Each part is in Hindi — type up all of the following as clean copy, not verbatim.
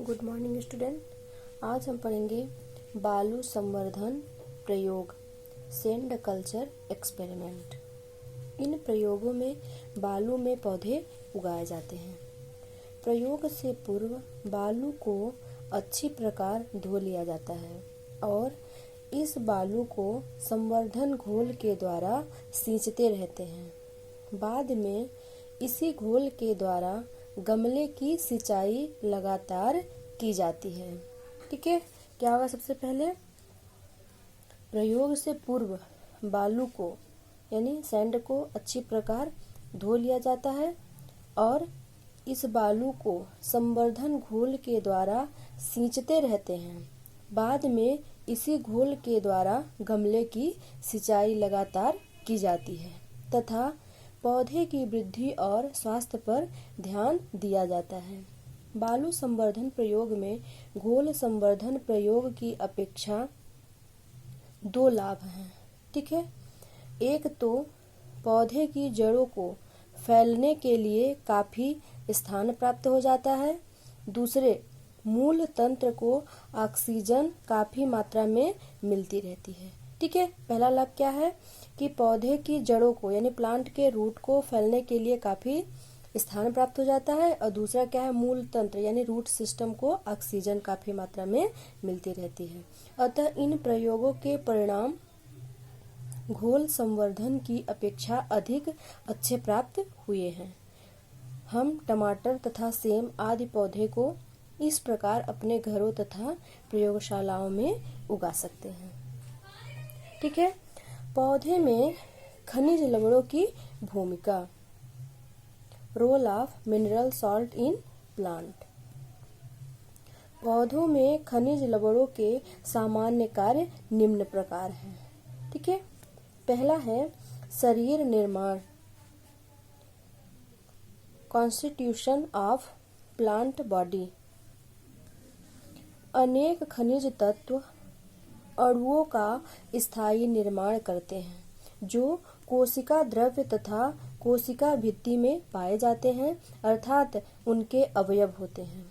Good morning student. आज हम पढ़ेंगे बालू संवर्धन प्रयोग सैंड कल्चर एक्सपेरिमेंट। इन प्रयोगों में बालू में पौधे उगाए जाते हैं। प्रयोग से पूर्व बालू को अच्छी प्रकार धो लिया जाता है और इस बालू को संवर्धन घोल के द्वारा सींचते रहते हैं। बाद में इसी घोल के द्वारा गमले की सिंचाई लगातार की जाती है। ठीक है, क्या होगा? सबसे पहले प्रयोग से पूर्व बालू को यानी सैंड को अच्छी प्रकार धो लिया जाता है और इस बालू को संवर्धन घोल के द्वारा सींचते रहते हैं। बाद में इसी घोल के द्वारा गमले की सिंचाई लगातार की जाती है तथा पौधे की वृद्धि और स्वास्थ्य पर ध्यान दिया जाता है। बालू संवर्धन प्रयोग में घोल संवर्धन प्रयोग की अपेक्षा दो लाभ हैं। ठीक है, एक तो पौधे की जड़ों को फैलने के लिए काफी स्थान प्राप्त हो जाता है। दूसरे, मूल तंत्र को ऑक्सीजन काफी मात्रा में मिलती रहती है। ठीक है, पहला लाभ क्या है कि पौधे की जड़ों को यानी प्लांट के रूट को फैलने के लिए काफी स्थान प्राप्त हो जाता है और दूसरा क्या है, मूल तंत्र यानी रूट सिस्टम को ऑक्सीजन काफी मात्रा में मिलती रहती है। अतः इन प्रयोगों के परिणाम घोल संवर्धन की अपेक्षा अधिक अच्छे प्राप्त हुए हैं। हम टमाटर तथा सेम आदि पौधे को इस प्रकार अपने घरों तथा प्रयोगशालाओं में उगा सकते हैं। ठीक है, पौधे में खनिज लवणों की भूमिका। Role of mineral salt in plant. पौधों में खनिज लवणों के सामान्य कार्य निम्न प्रकार हैं। ठीक है, पहला है शरीर निर्माण, कॉन्स्टिट्यूशन ऑफ प्लांट बॉडी। अनेक खनिज तत्व अणुओं का स्थायी निर्माण करते हैं जो कोशिका द्रव्य तथा कोशिका भित्ति में पाए जाते हैं, अर्थात उनके अवयव होते हैं।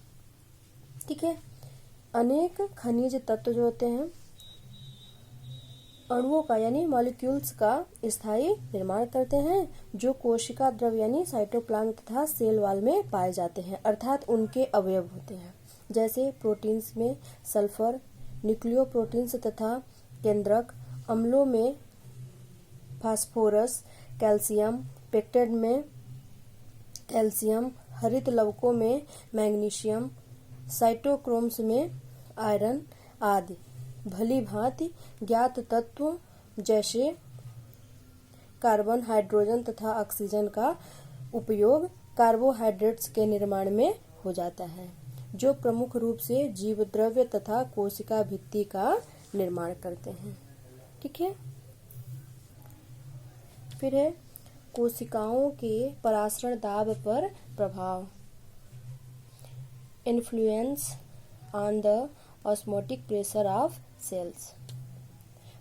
ठीक है, अनेक खनिज तत्व जो होते हैं अणुओं का यानी मॉलिक्यूल्स का स्थायी निर्माण करते हैं जो कोशिका द्रव्य यानी साइटोप्लाज्म तथा सेल वॉल में पाए जाते हैं, अर्थात उनके अवयव होते हैं। जैसे प्रोटीन्स में सल्फर, न्यूक्लियोप्रोटीन्स तथा केंद्रक, अम्लों में फास्फोरस, कैल्शियम, पेक्टिड में कैल्शियम, हरित लवकों में मैग्नीशियम, साइटोक्रोम्स में आयरन आदि भली भांति ज्ञात तत्वों जैसे कार्बन, हाइड्रोजन तथा ऑक्सीजन का उपयोग कार्बोहाइड्रेट्स के निर्माण में हो जाता है जो प्रमुख रूप से जीव द्रव्य तथा कोशिका भित्ति का निर्माण करते हैं। ठीक है, फिर है कोशिकाओं के परासरण दाब पर प्रभाव, influence on the osmotic pressure of cells.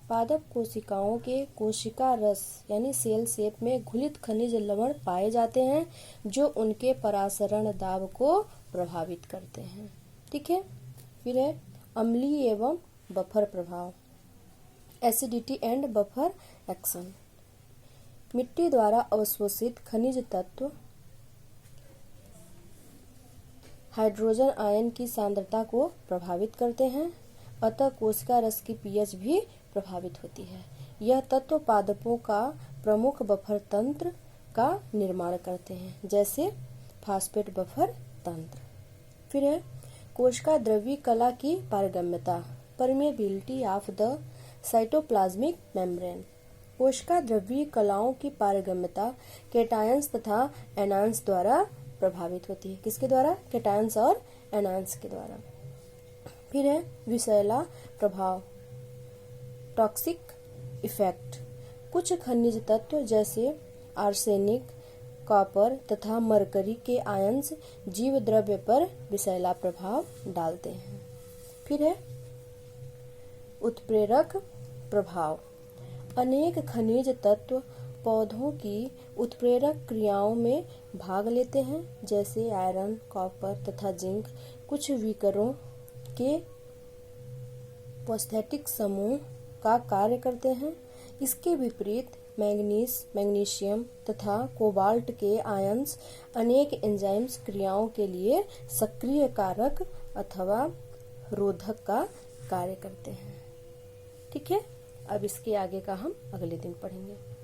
पादप कोशिकाओं के कोशिका रस यानी सेल शेप में घुलित खनिज लवण पाए जाते हैं जो उनके परासरण दाब को प्रभावित करते हैं। ठीक है, फिर है अम्लीय एवं बफर प्रभाव, एसिडिटी एंड बफर एक्शन। मिट्टी द्वारा अवशोषित खनिज तत्व हाइड्रोजन आयन की सांद्रता को प्रभावित करते हैं, अतः कोशिका रस की पीएच भी प्रभावित होती है। यह तत्व पादपों का प्रमुख बफर तंत्र का निर्माण करते हैं जैसे फास्फेट बफर तंत्र। फिर है कोशिका द्रव्य कला की पारगम्यता, permeability of the cytoplasmic membrane. कोशिका द्रव्य कलाओं की पारगम्यता कैटायंस तथा एनायंस द्वारा प्रभावित होती है। किसके द्वारा? कैटायंस और एनायंस के द्वारा। फिर है विषैला प्रभाव, टॉक्सिक इफेक्ट। कुछ खनिज तत्व जैसे आर्सेनिक, कॉपर तथा मरकरी के आयंस जीव द्रव्य पर विषैला प्रभाव डालते हैं। फिर है उत्प्रेरक प्रभाव। अनेक खनिज तत्व पौधों की उत्प्रेरक क्रियाओं में भाग लेते हैं, जैसे आयरन, कॉपर तथा जिंक कुछ विकरों के फॉस्फेटिक समूह का कार्य करते हैं। इसके विपरीत मैंगनीज, मैग्नीशियम तथा कोबाल्ट के आयंस अनेक एंजाइम्स क्रियाओं के लिए सक्रिय कारक अथवा रोधक का कार्य करते हैं। ठीक है, अब इसके आगे का हम अगले दिन पढ़ेंगे।